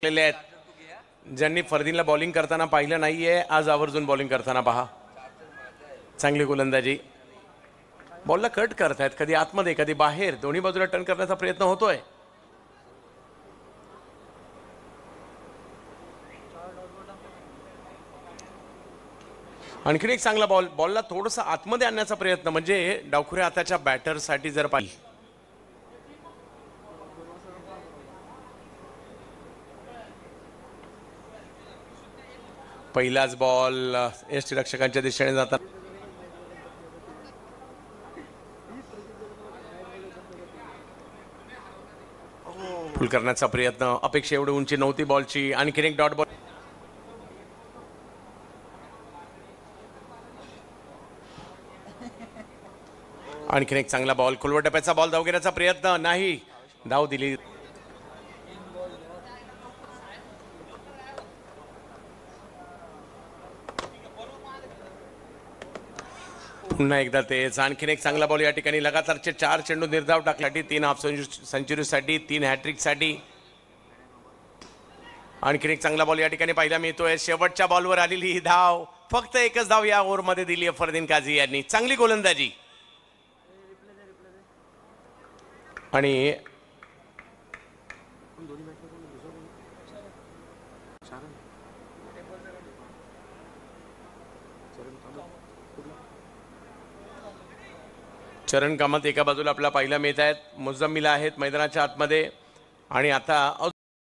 आहेत, ज्यांनी फरदीनला बॉलिंग करताना पाहिलं नाहीये आज आवर्जून बॉलिंग करताना पहा. चांगली गोलंदाजी, बॉलला कट करतायत, कधी आतमध्ये कधी बाहेर, दोन्ही बाजूला टर्न करण्याचा प्रयत्न होतोय. आणखीन एक चांगला बॉल, बॉलला थोडंसं आतमध्ये आणण्याचा प्रयत्न, म्हणजे डावखुऱ्या हाताच्या बॅटरसाठी जर पाहिलं. पहिलाच बॉल यष्टीरक्षकांच्या दिशेने जातात. फुल करण्याचा प्रयत्न, अपेक्षा एवढी उंची नव्हती बॉलची. आणखीन एक डॉट बॉल, आणखीन एक चांगला बॉल, खोलवर टप्प्याचा बॉल, धाव घेण्याचा प्रयत्न नाही, धाव दिली. पुन्हा एकदा तेच, आणखीन एक चांगला बॉल. या ठिकाणी लगातारचे 4 चेंडू निर्धाव टाकण्यासाठी, 3 हाफ सेंचुरीसाठी, 3 हॅट्रिकसाठी. आणखीन एक चांगला बॉल या ठिकाणी पाहायला मिळतोय. शेवटच्या बॉलवर आलेली ही धाव, फक्त एकच धाव या ओव्हरमध्ये दिली आहे फरदीन काझी यांनी. चांगली गोलंदाजी. आणि चरण कामत एका बाजूला आपल्याला पाहायला मिळत आहेत, मुझम्मिल आहेत मैदानाच्या आतमध्ये. आणि आता